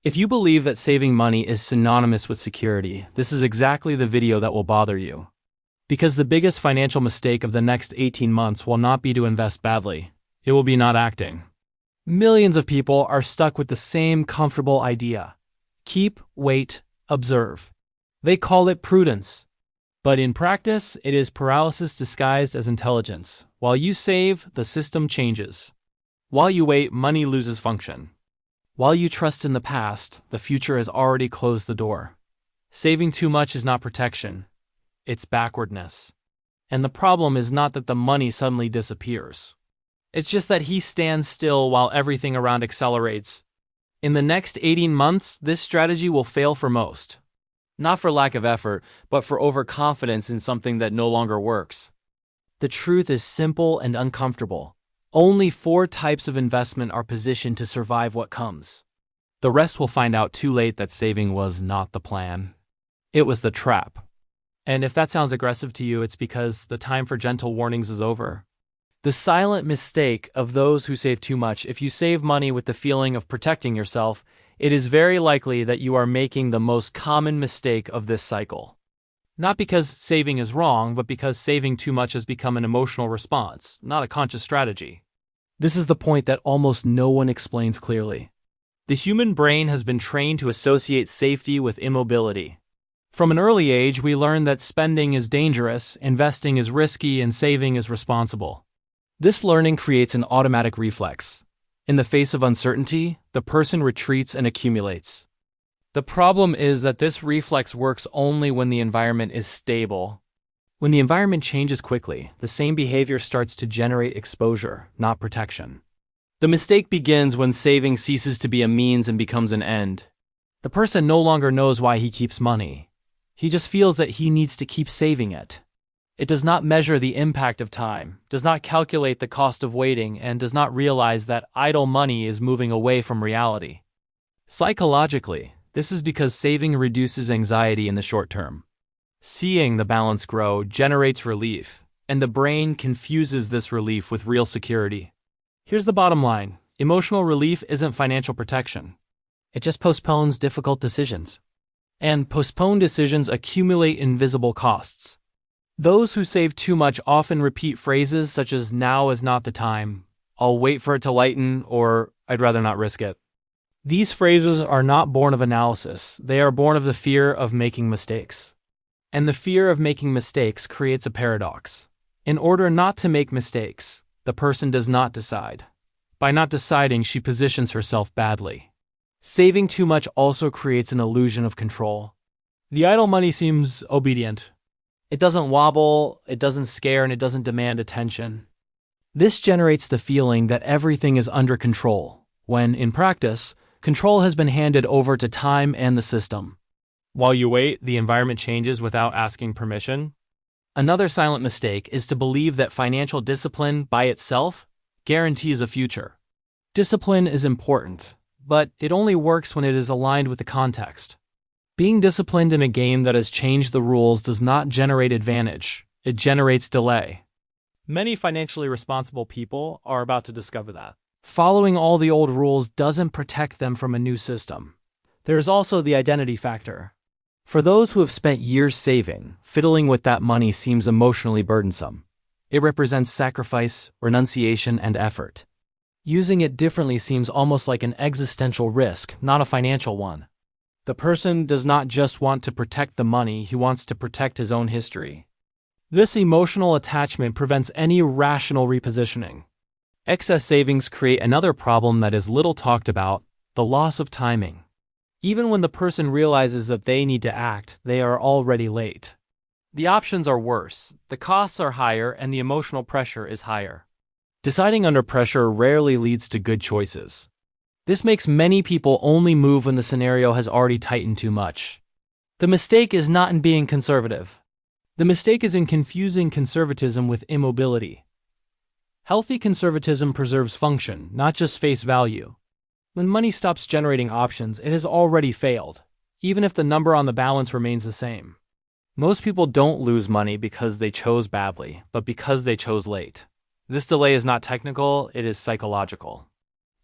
If you believe that saving money is synonymous with security, this is exactly the video that will bother you. Because the biggest financial mistake of the next 18 months will not be to invest badly. It will be not acting. Millions of people are stuck with the same comfortable idea. Keep, wait, observe. They call it prudence. But in practice, it is paralysis disguised as intelligence. While you save, the system changes. While you wait, money loses function. While you trust in the past, the future has already closed the door. Saving too much is not protection. It's backwardness. And the problem is not that the money suddenly disappears. It's just that he stands still while everything around accelerates. In the next 18 months, this strategy will fail for most. Not for lack of effort, but for overconfidence in something that no longer works. The truth is simple and uncomfortable. Only 4 types of investment are positioned to survive what comes. The rest will find out too late that saving was not the plan. It was the trap. And if that sounds aggressive to you, it's because the time for gentle warnings is over. The silent mistake of those who save too much. If you save money with the feeling of protecting yourself, it is very likely that you are making the most common mistake of this cycle. Not because saving is wrong, but because saving too much has become an emotional response, not a conscious strategy. This is the point that almost no one explains clearly. The human brain has been trained to associate safety with immobility. From an early age, we learn that spending is dangerous, investing is risky, and saving is responsible. This learning creates an automatic reflex. In the face of uncertainty, the person retreats and accumulates. The problem is that this reflex works only when the environment is stable. When the environment changes quickly, the same behavior starts to generate exposure, not protection. The mistake begins when saving ceases to be a means and becomes an end. The person no longer knows why he keeps money. He just feels that he needs to keep saving it. It does not measure the impact of time, does not calculate the cost of waiting, and does not realize that idle money is moving away from reality. Psychologically, this is because saving reduces anxiety in the short term. Seeing the balance grow generates relief, and the brain confuses this relief with real security. Here's the bottom line. Emotional relief isn't financial protection. It just postpones difficult decisions. And postponed decisions accumulate invisible costs. Those who save too much often repeat phrases such as "now is not the time," "I'll wait for it to lighten," or "I'd rather not risk it." These phrases are not born of analysis. They are born of the fear of making mistakes. And the fear of making mistakes creates a paradox. In order not to make mistakes, the person does not decide. By not deciding, she positions herself badly. Saving too much also creates an illusion of control. The idle money seems obedient. It doesn't wobble, it doesn't scare, and it doesn't demand attention. This generates the feeling that everything is under control, when, in practice, control has been handed over to time and the system. While you wait, the environment changes without asking permission. Another silent mistake is to believe that financial discipline, by itself, guarantees a future. Discipline is important, but it only works when it is aligned with the context. Being disciplined in a game that has changed the rules does not generate advantage, it generates delay. Many financially responsible people are about to discover that. Following all the old rules doesn't protect them from a new system. There is also the identity factor. For those who have spent years saving, fiddling with that money seems emotionally burdensome. It represents sacrifice, renunciation, and effort. Using it differently seems almost like an existential risk, not a financial one. The person does not just want to protect the money, he wants to protect his own history. This emotional attachment prevents any rational repositioning. Excess savings create another problem that is little talked about, the loss of timing. Even when the person realizes that they need to act, they are already late. The options are worse, the costs are higher, and the emotional pressure is higher. Deciding under pressure rarely leads to good choices. This makes many people only move when the scenario has already tightened too much. The mistake is not in being conservative. The mistake is in confusing conservatism with immobility. Healthy conservatism preserves function, not just face value. When money stops generating options, it has already failed, even if the number on the balance remains the same. Most people don't lose money because they chose badly, but because they chose late. This delay is not technical, it is psychological.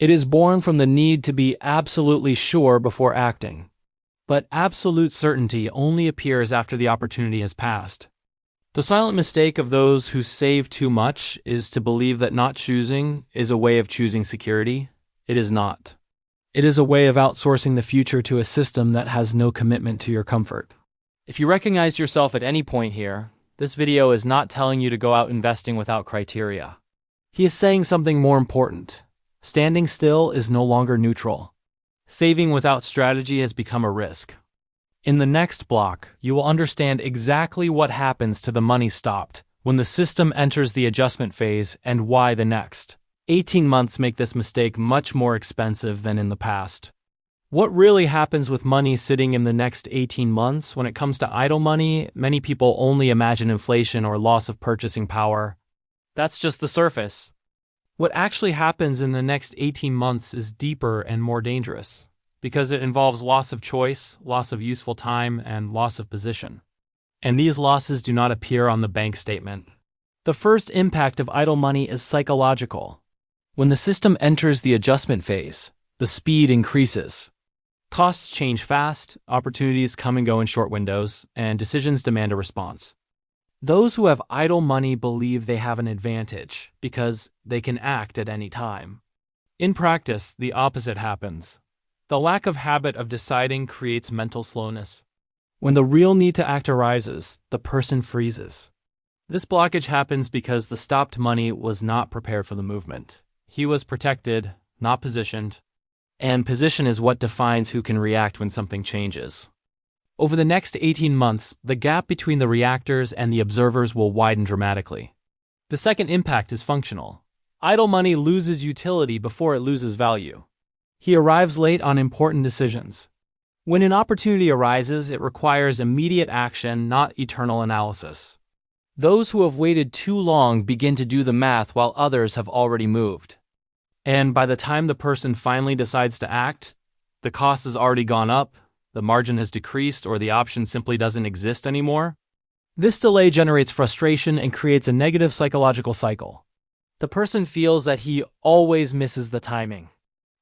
It is born from the need to be absolutely sure before acting. But absolute certainty only appears after the opportunity has passed. The silent mistake of those who save too much is to believe that not choosing is a way of choosing security. It is not. It is a way of outsourcing the future to a system that has no commitment to your comfort. If you recognize yourself at any point here, this video is not telling you to go out investing without criteria. He is saying something more important. Standing still is no longer neutral. Saving without strategy has become a risk. In the next block, you will understand exactly what happens to the money stopped when the system enters the adjustment phase and why the next 18 months make this mistake much more expensive than in the past. What really happens with money sitting in the next 18 months? When it comes to idle money, many people only imagine inflation or loss of purchasing power. That's just the surface. What actually happens in the next 18 months is deeper and more dangerous, because it involves loss of choice, loss of useful time, and loss of position. And these losses do not appear on the bank statement. The first impact of idle money is psychological. When the system enters the adjustment phase, the speed increases. Costs change fast, opportunities come and go in short windows, and decisions demand a response. Those who have idle money believe they have an advantage because they can act at any time. In practice, the opposite happens. The lack of habit of deciding creates mental slowness. When the real need to act arises, the person freezes. This blockage happens because the stopped money was not prepared for the movement. He was protected, not positioned, and position is what defines who can react when something changes. Over the next 18 months, the gap between the reactors and the observers will widen dramatically. The second impact is functional. Idle money loses utility before it loses value. He arrives late on important decisions. When an opportunity arises, it requires immediate action, not eternal analysis. Those who have waited too long begin to do the math while others have already moved. And by the time the person finally decides to act, the cost has already gone up, the margin has decreased, or the option simply doesn't exist anymore. This delay generates frustration and creates a negative psychological cycle. The person feels that he always misses the timing.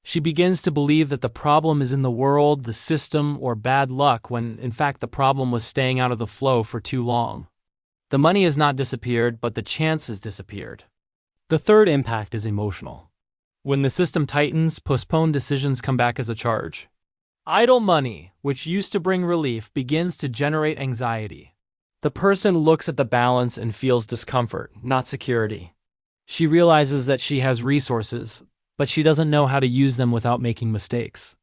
She begins to believe that the problem is in the world, the system, or bad luck, when in fact the problem was staying out of the flow for too long. The money has not disappeared, but the chance has disappeared. The third impact is emotional. When the system tightens, postponed decisions come back as a charge. Idle money, which used to bring relief, begins to generate anxiety. The person looks at the balance and feels discomfort, not security. She realizes that she has resources, but she doesn't know how to use them without making mistakes.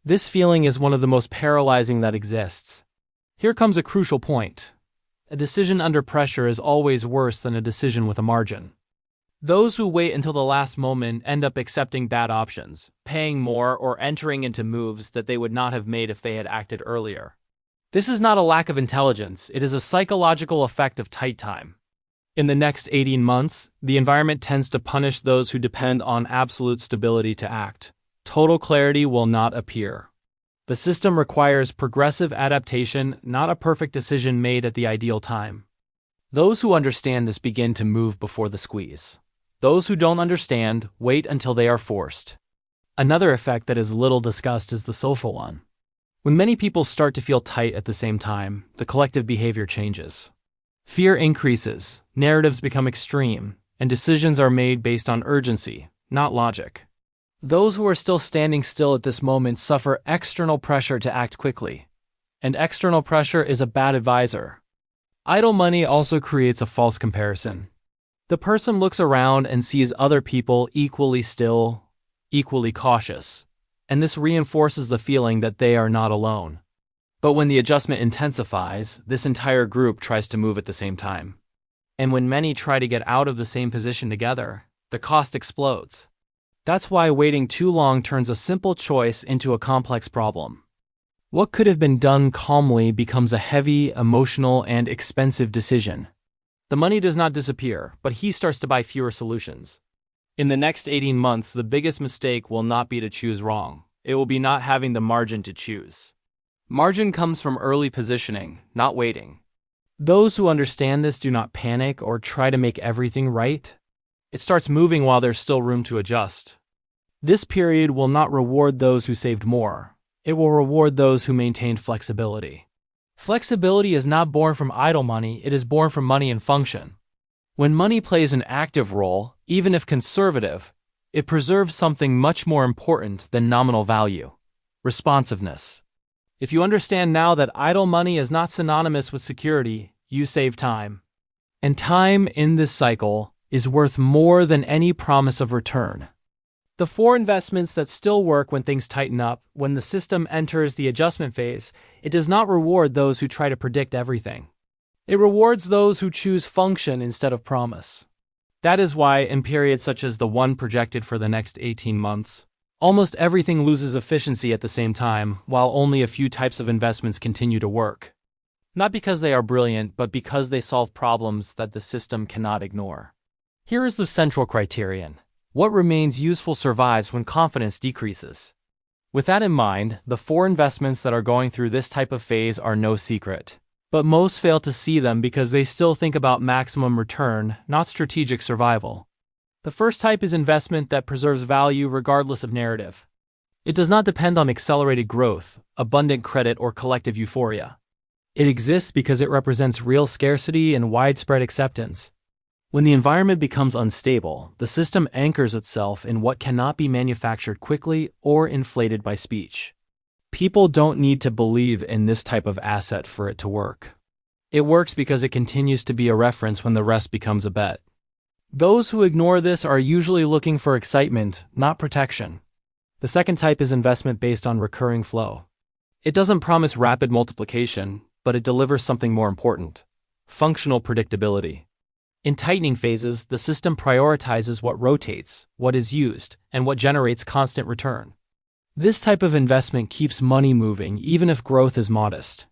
This feeling is one of the most paralyzing that exists. Here comes a crucial point. A decision under pressure is always worse than a decision with a margin. Those who wait until the last moment end up accepting bad options, paying more, or entering into moves that they would not have made if they had acted earlier. This is not a lack of intelligence, it is a psychological effect of tight time. In the next 18 months, the environment tends to punish those who depend on absolute stability to act. Total clarity will not appear. The system requires progressive adaptation, not a perfect decision made at the ideal time. Those who understand this begin to move before the squeeze. Those who don't understand wait until they are forced. Another effect that is little discussed is the social one. When many people start to feel tight at the same time, the collective behavior changes. Fear increases, narratives become extreme, and decisions are made based on urgency, not logic. Those who are still standing still at this moment suffer external pressure to act quickly, and external pressure is a bad advisor. Idle money also creates a false comparison. The person looks around and sees other people equally still, equally cautious, and this reinforces the feeling that they are not alone. But when the adjustment intensifies, this entire group tries to move at the same time. And when many try to get out of the same position together, the cost explodes. That's why waiting too long turns a simple choice into a complex problem. What could have been done calmly becomes a heavy, emotional, and expensive decision. The money does not disappear, but he starts to buy fewer solutions. In the next 18 months, the biggest mistake will not be to choose wrong. It will be not having the margin to choose. Margin comes from early positioning, not waiting. Those who understand this do not panic or try to make everything right. It starts moving while there's still room to adjust. This period will not reward those who saved more. It will reward those who maintained flexibility. Flexibility is not born from idle money, it is born from money in function. When money plays an active role, even if conservative, it preserves something much more important than nominal value: responsiveness. If you understand now that idle money is not synonymous with security, you save time. And time in this cycle is worth more than any promise of return. The 4 investments that still work when things tighten up, when the system enters the adjustment phase, it does not reward those who try to predict everything. It rewards those who choose function instead of promise. That is why, in periods such as the one projected for the next 18 months, almost everything loses efficiency at the same time, while only a few types of investments continue to work. Not because they are brilliant, but because they solve problems that the system cannot ignore. Here is the central criterion: what remains useful survives when confidence decreases. With that in mind, the 4 investments that are going through this type of phase are no secret. But most fail to see them because they still think about maximum return, not strategic survival. The first type is investment that preserves value regardless of narrative. It does not depend on accelerated growth, abundant credit, or collective euphoria. It exists because it represents real scarcity and widespread acceptance. When the environment becomes unstable, the system anchors itself in what cannot be manufactured quickly or inflated by speech. People don't need to believe in this type of asset for it to work. It works because it continues to be a reference when the rest becomes a bet. Those who ignore this are usually looking for excitement, not protection. The second type is investment based on recurring flow. It doesn't promise rapid multiplication, but it delivers something more important: functional predictability. In tightening phases, the system prioritizes what rotates, what is used, and what generates constant return. This type of investment keeps money moving even if growth is modest.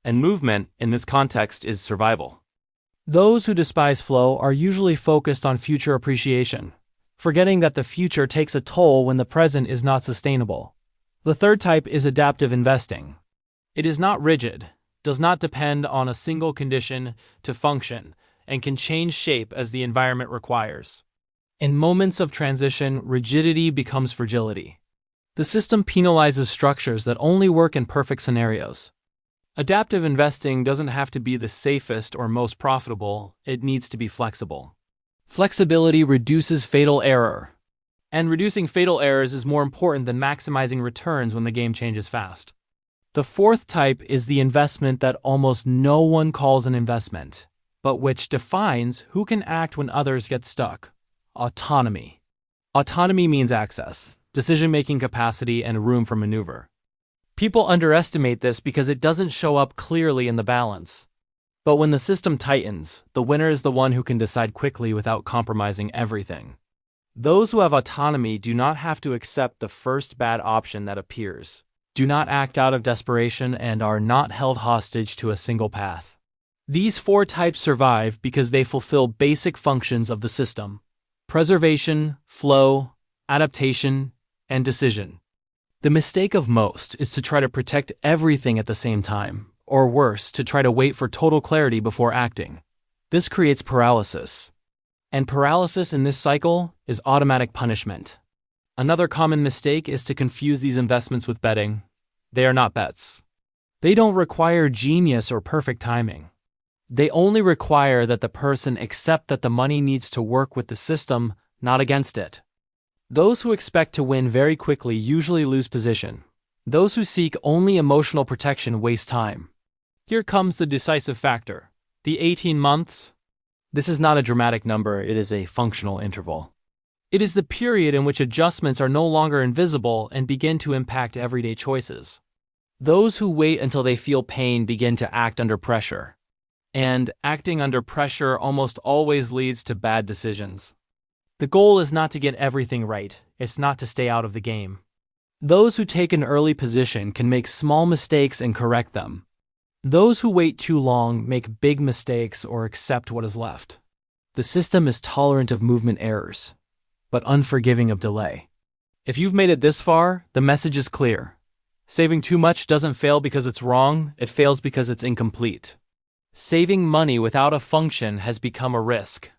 And movement, in this context, is survival. Those who despise flow are usually focused on future appreciation, forgetting that the future takes a toll when the present is not sustainable. The third type is adaptive investing. It is not rigid, does not depend on a single condition to function, and can change shape as the environment requires. In moments of transition, rigidity becomes fragility. The system penalizes structures that only work in perfect scenarios. Adaptive investing doesn't have to be the safest or most profitable, it needs to be flexible. Flexibility reduces fatal error. And reducing fatal errors is more important than maximizing returns when the game changes fast. The fourth type is the investment that almost no one calls an investment, but which defines who can act when others get stuck: autonomy. Autonomy means access, decision-making capacity, and room for maneuver. People underestimate this because it doesn't show up clearly in the balance. But when the system tightens, the winner is the one who can decide quickly without compromising everything. Those who have autonomy do not have to accept the first bad option that appears, do not act out of desperation, and are not held hostage to a single path. These 4 types survive because they fulfill basic functions of the system: preservation, flow, adaptation, and decision. The mistake of most is to try to protect everything at the same time, or worse, to try to wait for total clarity before acting. This creates paralysis. And paralysis in this cycle is automatic punishment. Another common mistake is to confuse these investments with betting. They are not bets. They don't require genius or perfect timing. They only require that the person accept that the money needs to work with the system, not against it. Those who expect to win very quickly usually lose position. Those who seek only emotional protection waste time. Here comes the decisive factor: the 18 months. This is not a dramatic number, it is a functional interval. It is the period in which adjustments are no longer invisible and begin to impact everyday choices. Those who wait until they feel pain begin to act under pressure. And acting under pressure almost always leads to bad decisions. The goal is not to get everything right, it's not to stay out of the game. Those who take an early position can make small mistakes and correct them. Those who wait too long make big mistakes or accept what is left. The system is tolerant of movement errors, but unforgiving of delay. If you've made it this far, the message is clear. Saving too much doesn't fail because it's wrong, it fails because it's incomplete. Saving money without a function has become a risk.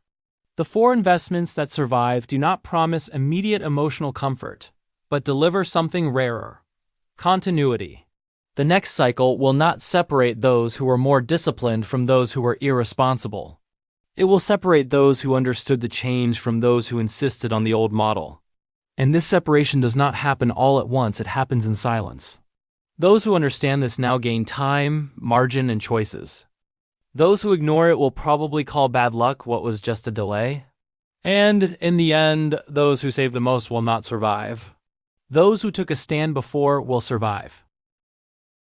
The 4 investments that survive do not promise immediate emotional comfort, but deliver something rarer: continuity. The next cycle will not separate those who were more disciplined from those who were irresponsible. It will separate those who understood the change from those who insisted on the old model. And this separation does not happen all at once, it happens in silence. Those who understand this now gain time, margin, and choices. Those who ignore it will probably call bad luck what was just a delay. And, in the end, those who save the most will not survive. Those who took a stand before will survive.